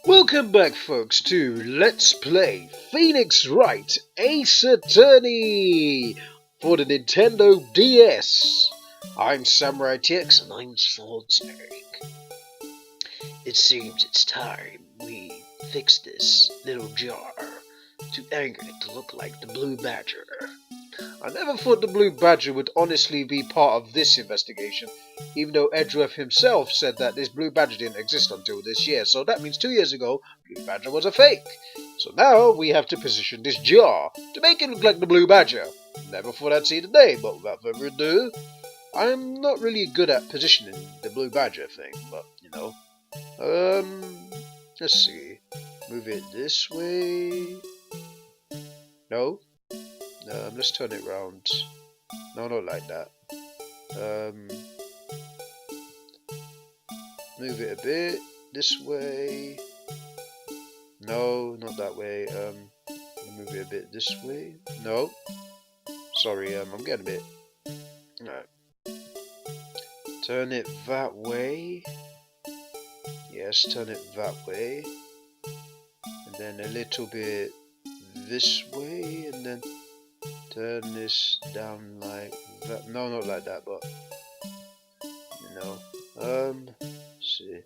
Welcome back, folks, to Let's Play Phoenix Wright Ace Attorney for the Nintendo DS. I'm SamuraiT-X and I'm SamuraiT-X. It seems it's time we fix this little jar to angle it to look like the Blue Badger. I never thought the Blue Badger would honestly be part of this investigation, even though Edgeworth himself said that this Blue Badger didn't exist until this year, so that means 2 years ago, Blue Badger was a fake. So now we have to position this jar to make it look like the Blue Badger. Never thought I'd see the day, but without further ado, I'm not really good at positioning the Blue Badger thing, but you know. Let's see. Move it this way. No. Let's turn it round. No, not like that. Move it a bit this way. No, not that way. Move it a bit this way. No. Sorry, I'm getting a bit. No. Turn it that way. Yes, turn it that way. And then a little bit this way, and then turn this down like that. No, not like that, but you know. Let's see.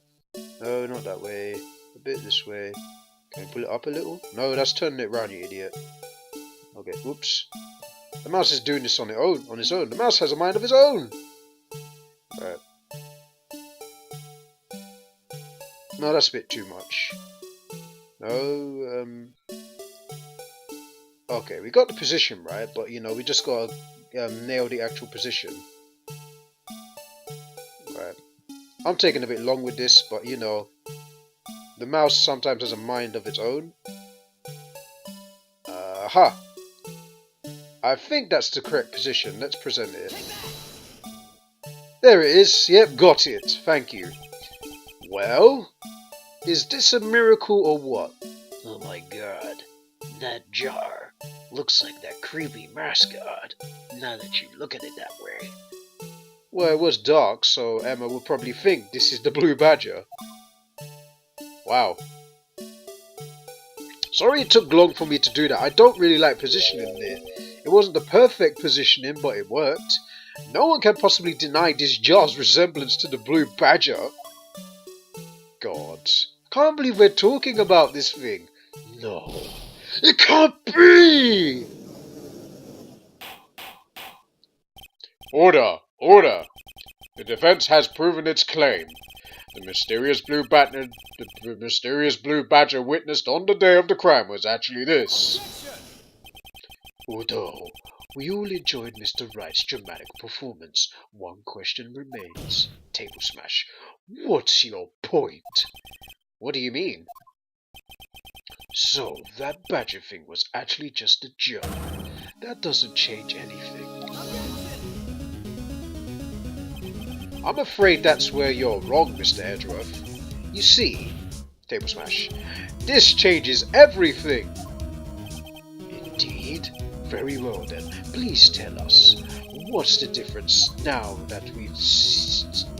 No, not that way. A bit this way. Can we pull it up a little? No, that's turning it round, you idiot. Okay, whoops. The mouse is doing this on its own. The mouse has a mind of its own. Right. No, that's a bit too much. No, okay, we got the position right, but you know, we just gotta nail the actual position. Right. I'm taking a bit long with this, but you know, the mouse sometimes has a mind of its own. Aha! I think that's the correct position. Let's present it. There it is. Yep, got it. Thank you. Well, is this a miracle or what? Oh my god, that jar looks like that creepy mascot, now that you look at it that way. Well, it was dark, so Emma would probably think this is the Blue Badger. Wow. Sorry it took long for me to do that. I don't really like positioning it. It wasn't the perfect positioning, but it worked. No one can possibly deny this jar's resemblance to the Blue Badger. God. Can't believe we're talking about this thing. No. It can't be! Order! Order! The defense has proven its claim. The mysterious Blue Badger witnessed on the day of the crime was actually this. Although we all enjoyed Mr. Wright's dramatic performance, one question remains. Table smash. What's your point? What do you mean? So, that badger thing was actually just a joke. That doesn't change anything. I'm afraid that's where you're wrong, Mr. Edgeworth. You see, table smash, this changes everything. Indeed? Very well then, please tell us, what's the difference now that we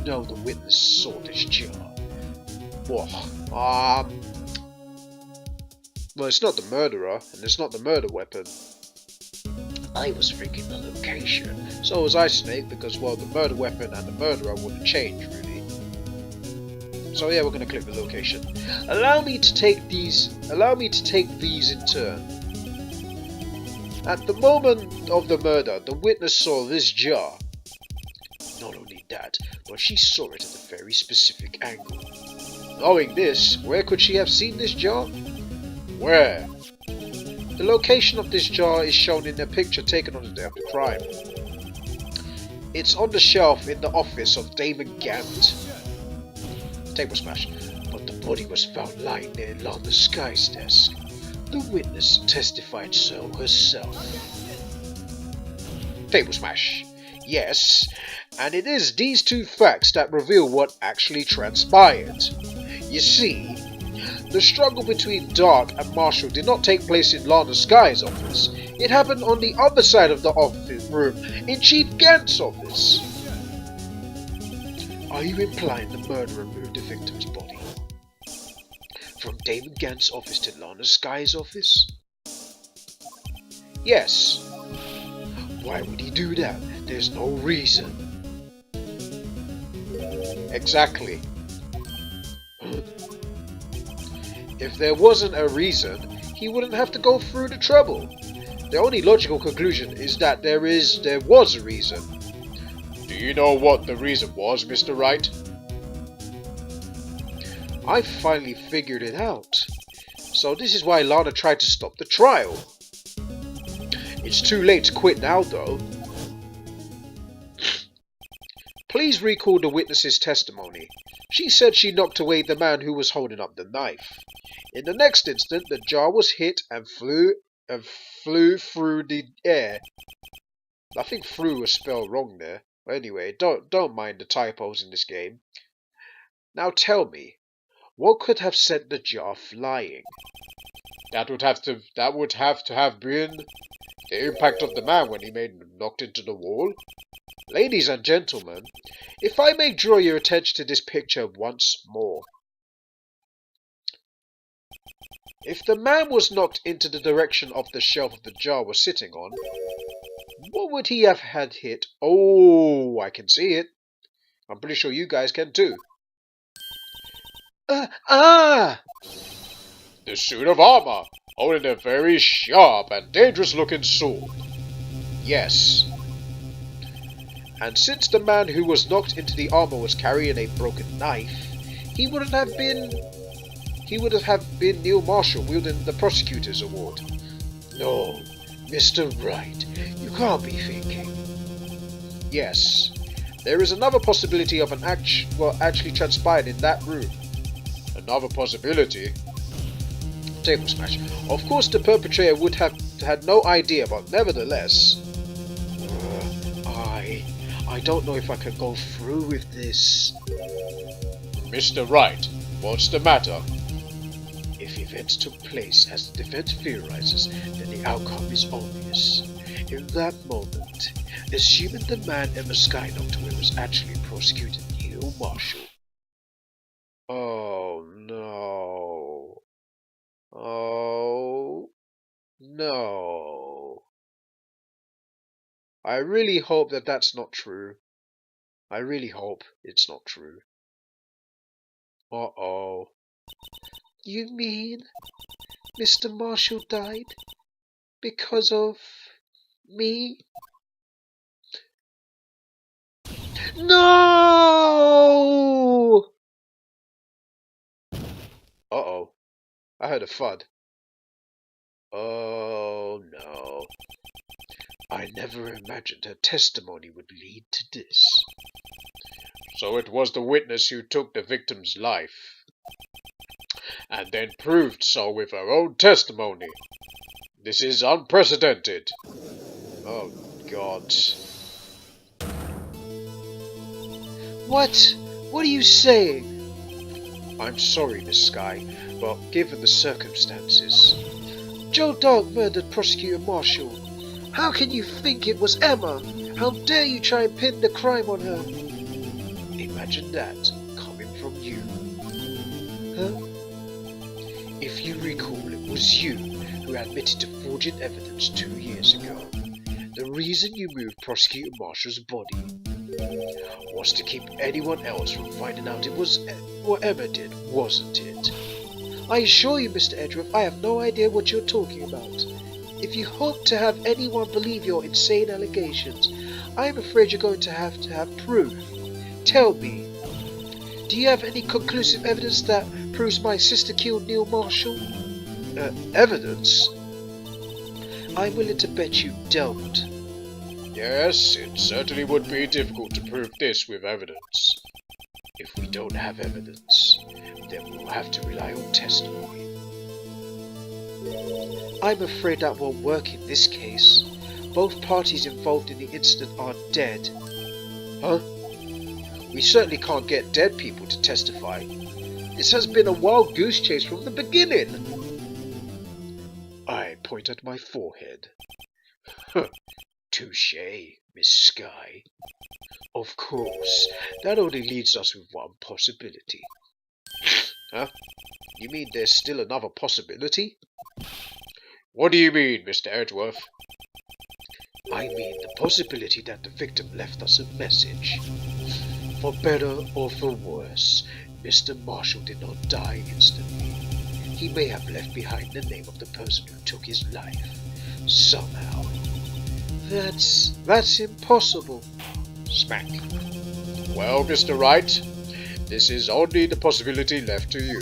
know the witness saw this jar? Well, it's not the murderer, and it's not the murder weapon. I was thinking the location. So was I, Snake, because, well, the murder weapon and the murderer wouldn't change, really. So yeah, we're going to click the location. Allow me to take these in turn. At the moment of the murder, the witness saw this jar. Not only that, but she saw it at a very specific angle. Knowing this, where could she have seen this jar? Where? The location of this jar is shown in a picture taken on the day of the crime. It's on the shelf in the office of Damon Gant. Table smash. But the body was found lying near Lana Sky's desk. The witness testified so herself. Table smash. Yes, and it is these two facts that reveal what actually transpired. You see, the struggle between Dark and Marshall did not take place in Lana Sky's office. It happened on the other side of the office room, in Chief Gant's office. Are you implying the murderer moved the victim's body From Damon Gant's office to Lana Sky's office? Yes. Why would he do that? There's no reason. Exactly. If there wasn't a reason, he wouldn't have to go through the trouble. The only logical conclusion is that there was a reason. Do you know what the reason was, Mr. Wright? I finally figured it out. So this is why Lana tried to stop the trial. It's too late to quit now, though. Please recall the witness's testimony. She said she knocked away the man who was holding up the knife. In the next instant, the jar was hit and flew through the air. I think "through" was spelled wrong there. But anyway, don't mind the typos in this game. Now tell me, what could have sent the jar flying? That would have to have been the impact of the man when he knocked into the wall. Ladies and gentlemen, if I may draw your attention to this picture once more. If the man was knocked into the direction of the shelf the jar was sitting on, what would he have had hit? Oh, I can see it. I'm pretty sure you guys can too. The suit of armor, holding a very sharp and dangerous looking sword. Yes. And since the man who was knocked into the armor was carrying a broken knife, he would have been Neil Marshall wielding the prosecutor's award. No, Mr. Wright, you can't be thinking. Yes, there is another possibility of what actually transpired in that room. Another possibility? Table smash. Of course the perpetrator would have had no idea, but nevertheless... I don't know if I can go through with this. Mr. Wright, what's the matter? If events took place as the defense theorizes, then the outcome is obvious. In that moment, assuming the man Emma Sky knocked away was actually prosecutor Neil Marshall. Oh no. Oh no. I really hope that that's not true. I really hope it's not true. Uh-oh. You mean Mr. Marshall died because of me? No! Uh-oh. I heard a thud. Oh no. I never imagined her testimony would lead to this. So it was the witness who took the victim's life, and then proved so with her own testimony. This is unprecedented. Oh God. What? What are you saying? I'm sorry, Miss Sky, but given the circumstances... Joe Dog murdered Prosecutor Marshall. How can you think it was Emma? How dare you try and pin the crime on her? Imagine that, coming from you. Huh? If you recall, it was you who admitted to forging evidence 2 years ago. The reason you moved Prosecutor Marshall's body was to keep anyone else from finding out it was what Emma did, wasn't it? I assure you, Mr. Edgeworth, I have no idea what you're talking about. If you hope to have anyone believe your insane allegations, I am afraid you're going to have proof. Tell me, do you have any conclusive evidence that proves my sister killed Neil Marshall? Evidence? I'm willing to bet you don't. Yes, it certainly would be difficult to prove this with evidence. If we don't have evidence, then we'll have to rely on testimony. I'm afraid that won't work in this case. Both parties involved in the incident are dead. Huh? We certainly can't get dead people to testify. This has been a wild goose chase from the beginning. I point at my forehead. Touché, Miss Sky. Of course, that only leaves us with one possibility. Huh? You mean there's still another possibility? What do you mean, Mr. Edgeworth? I mean the possibility that the victim left us a message. For better or for worse, Mr. Marshall did not die instantly. He may have left behind the name of the person who took his life. Somehow. That's impossible. Smack. Well, Mr. Wright, this is only the possibility left to you.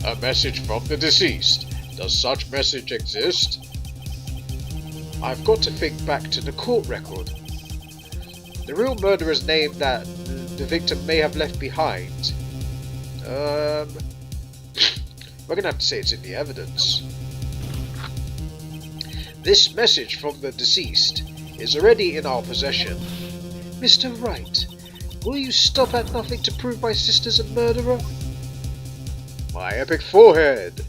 A message from the deceased. Does such message exist? I've got to think back to the court record. The real murderer's name that the victim may have left behind. We're gonna have to say it's in the evidence. This message from the deceased is already in our possession. Mr. Wright, will you stop at nothing to prove my sister's a murderer? My epic forehead!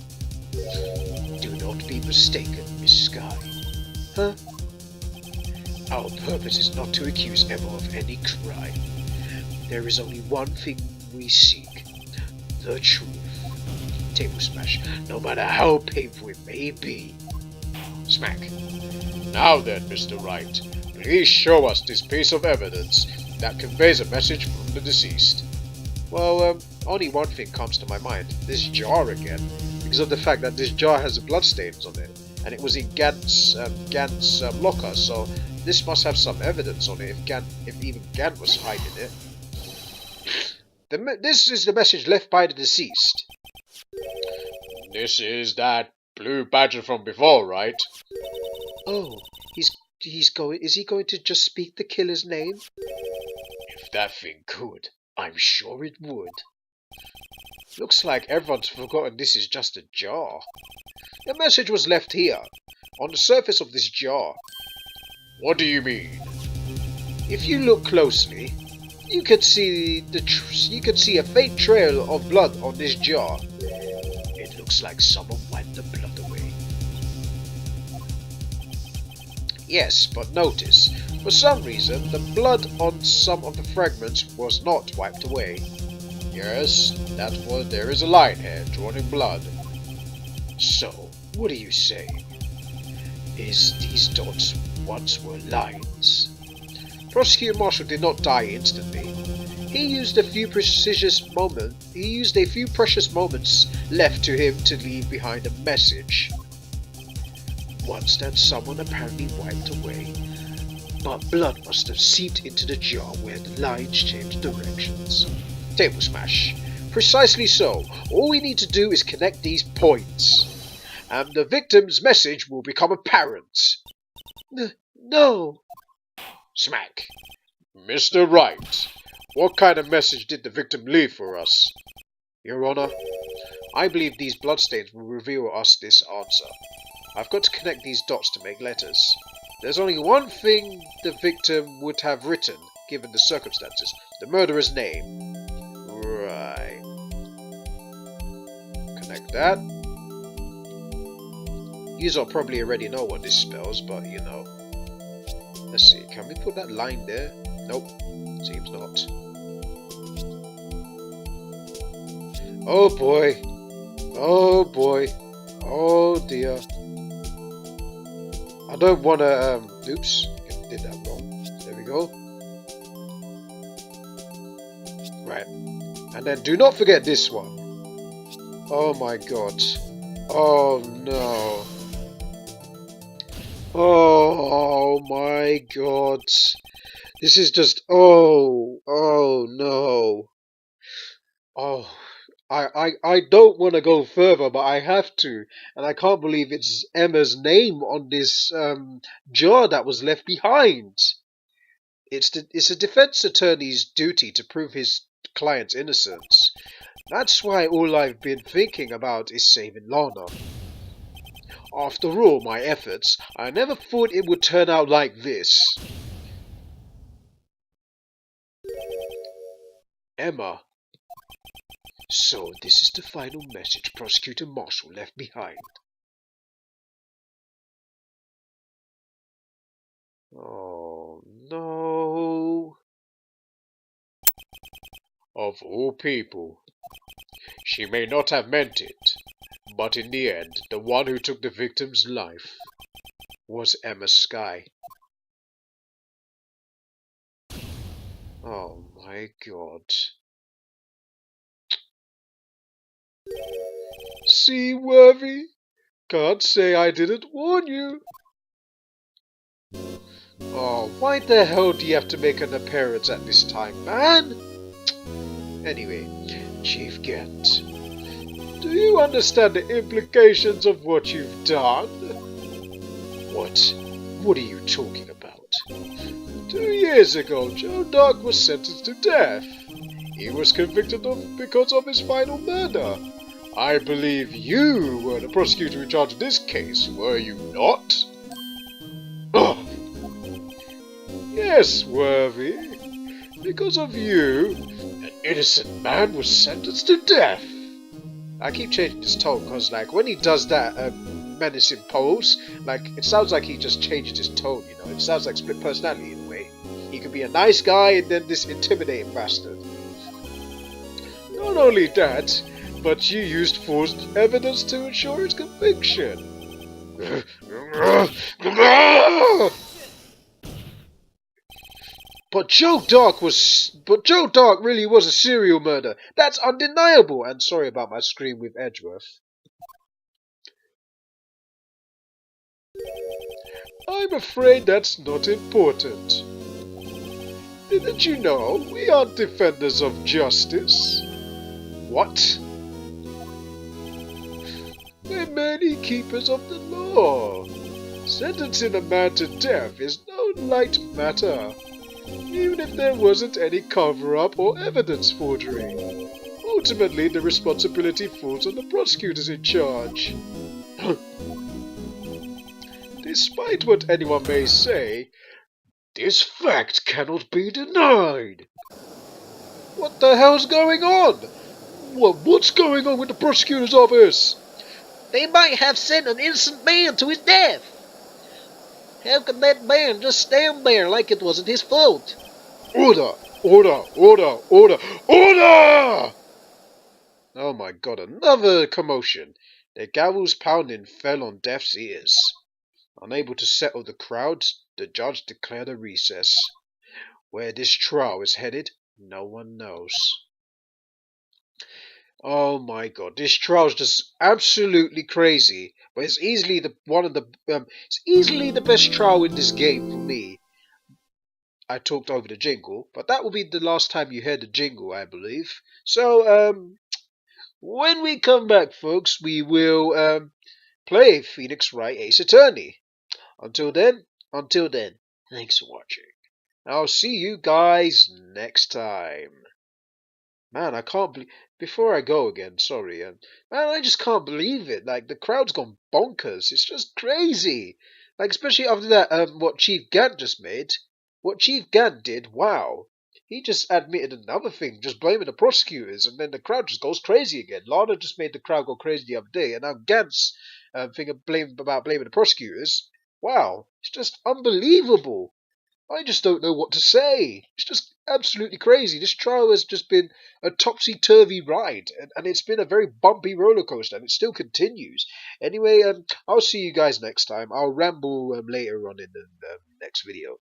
Do not be mistaken, Miss Sky. Huh? Our purpose is not to accuse Emma of any crime. There is only one thing we seek. The truth. Table smash, no matter how painful it may be. Smack. Now then, Mr. Wright, please show us this piece of evidence that conveys a message from the deceased. Well, only one thing comes to my mind. This jar again. Because of the fact that this jar has bloodstains on it. And it was in Gant's locker, so this must have some evidence on it if even Gant was hiding it. This is the message left by the deceased. This is that blue badger from before, right? Oh, is he going to just speak the killer's name? If that thing could, I'm sure it would. Looks like everyone's forgotten this is just a jar. The message was left here, on the surface of this jar. What do you mean? If you look closely, you could see a faint trail of blood on this jar. It looks like someone wiped the blood away. Yes, but notice, for some reason, the blood on some of the fragments was not wiped away. Yes, there is a line here drawn in blood. So, what do you say? Is these dots once were lines? Prosecutor Marshall did not die instantly. He used a few precious moments left to him to leave behind a message. Once that someone apparently wiped away, but blood must have seeped into the jar where the lines changed directions. Table smash. Precisely so. All we need to do is connect these points, and the victim's message will become apparent. No. Smack. Mr. Wright, what kind of message did the victim leave for us? Your Honor, I believe these bloodstains will reveal us this answer. I've got to connect these dots to make letters. There's only one thing the victim would have written, given the circumstances. The murderer's name. Right. Connect that. You'll probably already know what this spells, but you know. Let's see, can we put that line there? Nope, seems not. Oh boy. Oh boy. Oh dear. I don't wanna, oops, did that wrong. There we go. Right. And then do not forget this one. Oh my god. Oh no. Oh my god. This is just, oh no. Oh, I don't want to go further, but I have to. And I can't believe it's Emma's name on this jar that was left behind. It's a defense attorney's duty to prove his client's innocence. That's why all I've been thinking about is saving Lana. After all my efforts, I never thought it would turn out like this. Emma. So this is the final message Prosecutor Marshall left behind. Oh no. Of all people, She may not have meant it, but in the end, the one who took the victim's life was Emma Skye. Oh my god. See, Worthy? Can't say I didn't warn you. Oh, why the hell do you have to make an appearance at this time, man? Anyway, Chief Gent, do you understand the implications of what you've done? What? What are you talking about? 2 years ago, Joe Dark was sentenced to death. He was convicted because of his final murder. I believe you were the prosecutor in charge of this case, were you not? Oh. Yes, Worthy. Because of you, an innocent man was sentenced to death. I keep changing his tone because, like, when he does that menacing pose, like, it sounds like he just changed his tone, you know? It sounds like split personality in a way. He could be a nice guy and then this intimidating bastard. Not only that, but you used forced evidence to ensure his conviction. But Joe Dark really was a serial murderer. That's undeniable. And sorry about my scream with Edgeworth. I'm afraid that's not important. Didn't you know we aren't defenders of justice? What? We're merely keepers of the law. Sentencing a man to death is no light matter, even if there wasn't any cover-up or evidence forgery. Ultimately, the responsibility falls on the prosecutors in charge. Despite what anyone may say, this fact cannot be denied. What the hell's going on? What's going on with the prosecutor's office? They might have sent an innocent man to his death. How could that man just stand there like it wasn't his fault? Order! Order! Order! Order! Order! Oh my god, another commotion. The gavel's pounding fell on deaf's ears. Unable to settle the crowd, the judge declared a recess. Where this trial is headed, no one knows. Oh my god, this trial's just absolutely crazy. But it's easily it's easily the best trial in this game for me. I talked over the jingle, but that will be the last time you heard the jingle, I believe. So, when we come back, folks, we will play Phoenix Wright Ace Attorney. Until then, thanks for watching. I'll see you guys next time. Man, I can't believe. Before I go again, sorry, man, I just can't believe it. Like, the crowd's gone bonkers. It's just crazy. Like, especially after that, what Chief Gant just made. What Chief Gant did, wow. He just admitted another thing, just blaming the prosecutors, and then the crowd just goes crazy again. Lana just made the crowd go crazy the other day, and now Gant's thing about blaming the prosecutors. Wow, it's just unbelievable. I just don't know what to say. It's just absolutely crazy. This trial has just been a topsy-turvy ride, and it's been a very bumpy roller coaster, and it still continues. Anyway, I'll see you guys next time. I'll ramble later on in the next video.